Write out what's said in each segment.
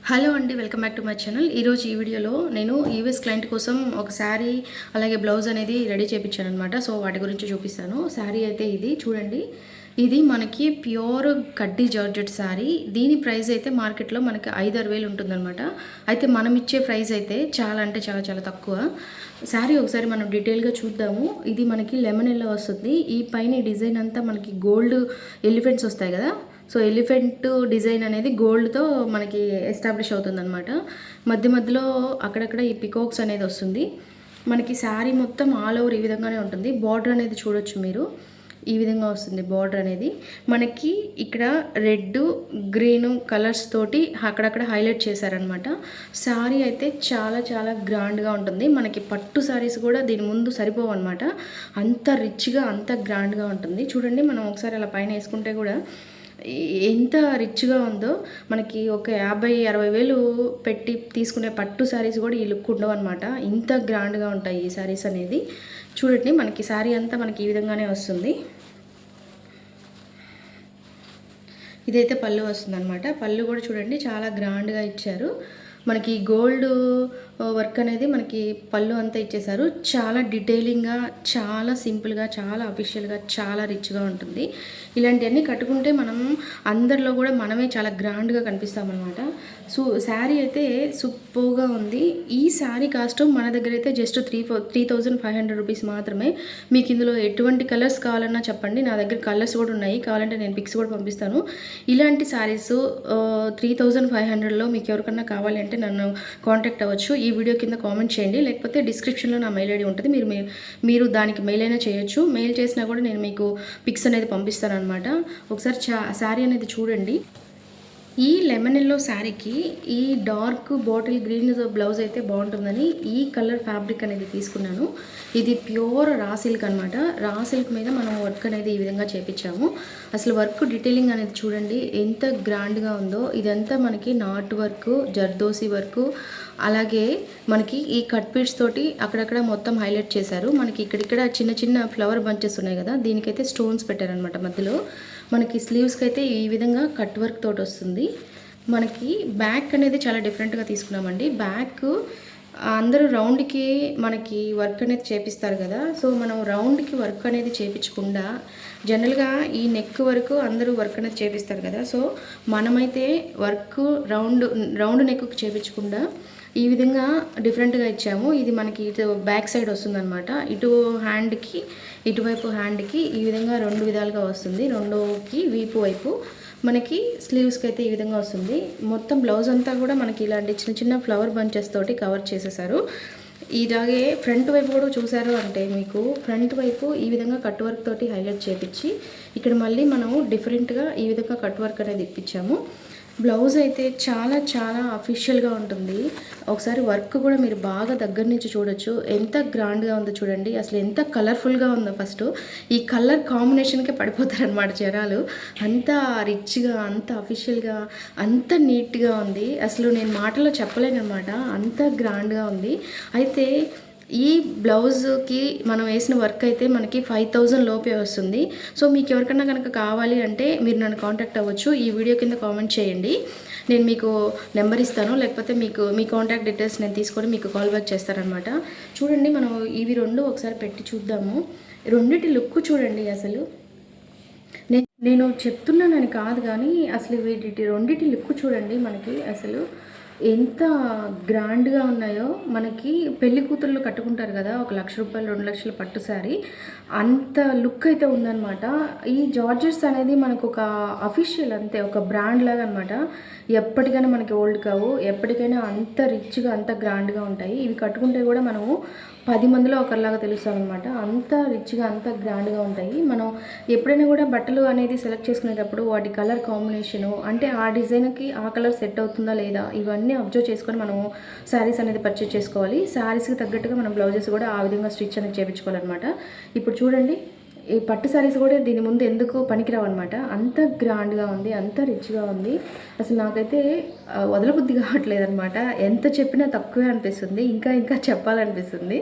Hello అండి, welcome back to my channel. ఈరోజు ఈ వీడియోలో నేను యూఎస్ క్లయింట్ కోసం ఒక శారీ అలాగే బ్లౌజ్ అనేది రెడీ చేయించాను అనమాట. సో వాటి గురించి చూపిస్తాను. శారీ అయితే ఇది చూడండి. ఇది మనకి ప్యూర్ కడ్డీ జార్జెట్ శారీ. దీని ప్రైస్ అయితే మార్కెట్లో మనకి 5-6 వేలు ఉంటుందన్నమాట. అయితే మనం ఇచ్చే ప్రైస్ అయితే చాలా అంటే చాలా చాలా తక్కువ. శారీ ఒకసారి మనం డీటెయిల్గా చూద్దాము. ఇది మనకి లెమన్ ఎల్లో వస్తుంది. ఈ పైన డిజైన్ అంతా మనకి గోల్డ్ ఎలిఫెంట్స్ వస్తాయి కదా. సో ఎలిఫెంట్ డిజైన్ అనేది గోల్డ్తో మనకి ఎస్టాబ్లిష్ అవుతుందన్నమాట. మధ్య మధ్యలో అక్కడక్కడ ఈ పికాక్స్ అనేది వస్తుంది. మనకి శారీ మొత్తం ఆల్ ఓవర్ ఈ విధంగానే ఉంటుంది. బార్డర్ అనేది చూడొచ్చు మీరు, ఈ విధంగా వస్తుంది బార్డర్ అనేది. మనకి ఇక్కడ రెడ్ గ్రీన్ కలర్స్ తోటి అక్కడక్కడ హైలైట్ చేశారనమాట. శారీ అయితే చాలా చాలా గ్రాండ్గా ఉంటుంది. మనకి పట్టు శారీస్ కూడా దీని ముందు సరిపోవు అనమాట. అంత రిచ్గా అంత గ్రాండ్గా ఉంటుంది. చూడండి, మనం ఒకసారి అలా పైన వేసుకుంటే కూడా ఎంత రిచ్గా ఉందో. మనకి ఒక 50-60 వేలు పెట్టి తీసుకునే పట్టు శారీస్ కూడా ఈ లుక్ ఉండవు అనమాట. ఇంత గ్రాండ్గా ఉంటాయి ఈ శారీస్ అనేది. చూడండి, మనకి శారీ అంతా మనకి ఈ విధంగానే వస్తుంది. ఇదైతే పళ్ళు వస్తుంది అనమాట. పళ్ళు కూడా చూడండి చాలా గ్రాండ్గా ఇచ్చారు. మనకి గోల్డ్ వర్క్ అనేది మనకి పళ్ళు అంతా ఇచ్చేసారు. చాలా డీటెయిలింగ్గా, చాలా సింపుల్గా, చాలా అఫీషియల్గా, చాలా రిచ్గా ఉంటుంది. ఇలాంటివన్నీ కట్టుకుంటే మనం అందరిలో కూడా మనమే చాలా గ్రాండ్గా కనిపిస్తామన్నమాట. సో శారీ అయితే సూపర్గా ఉంది. ఈ శారీ కాస్ట్ మన దగ్గర అయితే జస్ట్ 3,500 రూపీస్ మాత్రమే. మీకు ఇందులో ఎటువంటి కలర్స్ కావాలన్నా చెప్పండి. నా దగ్గర కలర్స్ కూడా ఉన్నాయి, కావాలంటే నేను పిక్స్ కూడా పంపిస్తాను. ఇలాంటి శారీస్ 3,500లో మీకు ఎవరికన్నా కావాలంటే నన్ను కాంటాక్ట్ అవ్వచ్చు. ఈ వీడియో కింద కామెంట్ చేయండి, లేకపోతే డిస్క్రిప్షన్లో నా మెయిల్ ఐడి ఉంటుంది. మీరు దానికి మెయిల్ అయినా చేయొచ్చు. మెయిల్ చేసినా కూడా నేను మీకు పిక్స్ అనేది పంపిస్తాను అనమాట. ఒకసారి శారీ అనేది చూడండి. ఈ లెమన్ ఎల్లో శారీకి ఈ డార్క్ బాటిల్ గ్రీన్ బ్లౌజ్ అయితే బాగుంటుందని ఈ కలర్ ఫ్యాబ్రిక్ అనేది తీసుకున్నాను. ఇది ప్యూర్ రా సిల్క్ అనమాట. రా సిల్క్ మీద మనం వర్క్ అనేది ఈ విధంగా చేపించాము. అసలు వర్క్ డీటెయిలింగ్ అనేది చూడండి ఎంత గ్రాండ్గా ఉందో. ఇదంతా మనకి నాట్ వర్క్, జర్దోసి వర్క్, అలాగే మనకి ఈ కట్ పీట్స్ తోటి అక్కడక్కడ మొత్తం హైలైట్ చేశారు. మనకి ఇక్కడిక్కడ చిన్న చిన్న ఫ్లవర్ బంచెస్ ఉన్నాయి కదా, దీనికైతే స్టోన్స్ పెట్టారనమాట మధ్యలో. మనకి స్లీవ్స్కి అయితే ఈ విధంగా కట్ వర్క్ తోటి వస్తుంది. మనకి బ్యాక్ అనేది చాలా డిఫరెంట్గా తీసుకున్నామండి. బ్యాక్ అందరూ రౌండ్కి మనకి వర్క్ అనేది చేపిస్తారు కదా. సో మనం రౌండ్కి వర్క్ అనేది చేపించకుండా జనరల్గా ఈ నెక్ వరకు అందరూ వర్క్ అనేది చేపిస్తారు కదా. సో మనమైతే వర్క్ రౌండ్ నెక్కు చేపించకుండా ఈ విధంగా డిఫరెంట్గా ఇచ్చాము. ఇది మనకి ఇటు బ్యాక్ సైడ్ వస్తుందన్నమాట. ఇటు హ్యాండ్కి, ఇటువైపు హ్యాండ్కి ఈ విధంగా 2 విధాలుగా వస్తుంది. రెండోకి వీపు వైపు మనకి స్లీవ్స్కి అయితే ఈ విధంగా వస్తుంది. మొత్తం బ్లౌజ్ అంతా కూడా మనకి ఇలాంటి చిన్న చిన్న ఫ్లవర్ బంచెస్ తోటి కవర్ చేసేసారు. ఇలాగే ఫ్రంట్ వైపు కూడా చూసారు అంటే మీకు ఫ్రంట్ వైపు ఈ విధంగా కట్ వర్క్ తోటి హైలైట్ చేపించి ఇక్కడ మళ్ళీ మనము డిఫరెంట్గా ఈ విధంగా కట్ వర్క్ అనేది ఇప్పించాము. బ్లౌజ్ అయితే చాలా చాలా అఫీషియల్గా ఉంటుంది. ఒకసారి వర్క్ కూడా మీరు బాగా దగ్గర నుంచి చూడొచ్చు. ఎంత గ్రాండ్గా ఉందో చూడండి. అసలు ఎంత కలర్ఫుల్గా ఉందో. ఫస్ట్ ఈ కలర్ కాంబినేషన్కే పడిపోతారనమాట జనాలు. అంత రిచ్గా, అంత అఫీషియల్గా, అంత నీట్గా ఉంది. అసలు నేను మాటలో చెప్పలేను అనమాట, అంత గ్రాండ్గా ఉంది. అయితే ఈ బ్లౌజ్కి మనం వేసిన వర్క్ అయితే మనకి 5,000 లోపే వస్తుంది. సో మీకు ఎవరికన్నా కనుక కావాలి అంటే మీరు నన్ను కాంటాక్ట్ అవ్వచ్చు. ఈ వీడియో కింద కామెంట్ చేయండి, నేను మీకు నెంబర్ ఇస్తాను. లేకపోతే మీ కాంటాక్ట్ డీటెయిల్స్ నేను తీసుకొని మీకు కాల్ బ్యాక్ చేస్తానమాట. చూడండి, మనం ఇవి రెండు ఒకసారి పెట్టి చూద్దాము. రెండిటి లుక్ చూడండి. అసలు నేను చెప్తున్నానని కాదు కానీ అసలు రెండిటి లుక్ చూడండి. మనకి అసలు ఎంత గ్రాండ్గా ఉన్నాయో. మనకి పెళ్లి కూతుర్లు కట్టుకుంటారు కదా, 1 లక్ష రూపాయలు 2 లక్షల పట్టు శారీ, అంత లుక్ అయితే ఉందన్నమాట. ఈ జార్జెట్స్ అనేది మనకు ఒక అఫీషియల్, అంతే ఒక బ్రాండ్ లాగా అనమాట. ఎప్పటికైనా మనకి ఓల్డ్ కావు, ఎప్పటికైనా అంత రిచ్గా అంత గ్రాండ్గా ఉంటాయి. ఇవి కట్టుకుంటే కూడా మనము 10 మందిలో ఒకరిలాగా తెలుస్తాం అనమాట. అంత రిచ్గా అంత గ్రాండ్గా ఉంటాయి. మనం ఎప్పుడైనా కూడా బట్టలు అనేది సెలెక్ట్ చేసుకునేటప్పుడు వాటి కలర్ కాంబినేషను, అంటే ఆ డిజైన్కి ఆ కలర్ సెట్ అవుతుందా లేదా, ఇవన్నీ అబ్జర్వ్ చేసుకొని మనము శారీస్ అనేది పర్చేస్ చేసుకోవాలి. శారీస్కి తగ్గట్టుగా మనం బ్లౌజెస్ కూడా ఆ విధంగా స్టిచ్ అనేది చేయించుకోవాలన్నమాట. ఇప్పుడు చూడండి, ఈ పట్టు సారీస్ కూడా దీని ముందు ఎందుకు పనికిరావు అనమాట. అంత గ్రాండ్గా ఉంది, అంత రిచ్గా ఉంది. అసలు నాకైతే వదలబుద్ధి కావట్లేదు అనమాట. ఎంత చెప్పినా తక్కువే అనిపిస్తుంది, ఇంకా ఇంకా చెప్పాలనిపిస్తుంది.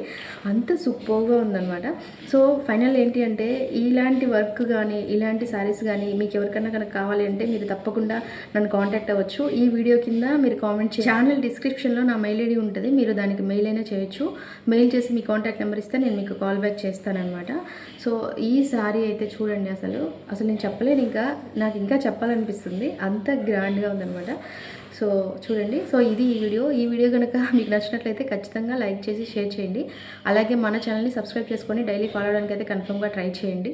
అంత సూపర్గా ఉందన్నమాట. సో ఫైనల్ ఏంటి అంటే ఇలాంటి వర్క్ కానీ ఇలాంటి శారీస్ కానీ మీకు ఎవరికైనా కనుక కావాలి అంటే మీరు తప్పకుండా నన్ను కాంటాక్ట్ అవ్వచ్చు. ఈ వీడియో కింద మీరు కామెంట్ చేయండి. ఛానల్ డిస్క్రిప్షన్లో నా మెయిల్ ఐడి ఉంటుంది, మీరు దానికి మెయిల్ అయినా చేయొచ్చు. మెయిల్ చేసి మీ కాంటాక్ట్ నెంబర్ ఇస్తే నేను మీకు కాల్ బ్యాక్ చేస్తానన్నమాట. సో ఈ శారీ అయితే చూడండి, అసలు నేను చెప్పలేను, నాకు ఇంకా చెప్పాలనిపిస్తుంది, అంత గ్రాండ్గా ఉందన్నమాట. సో చూడండి. సో ఇది ఈ వీడియో కనుక మీకు నచ్చినట్లయితే ఖచ్చితంగా లైక్ చేసి షేర్ చేయండి. అలాగే మన ఛానల్ని సబ్స్క్రైబ్ చేసుకొని డైలీ ఫాలో అవడానికి అయితే కన్ఫర్మ్గా ట్రై చేయండి.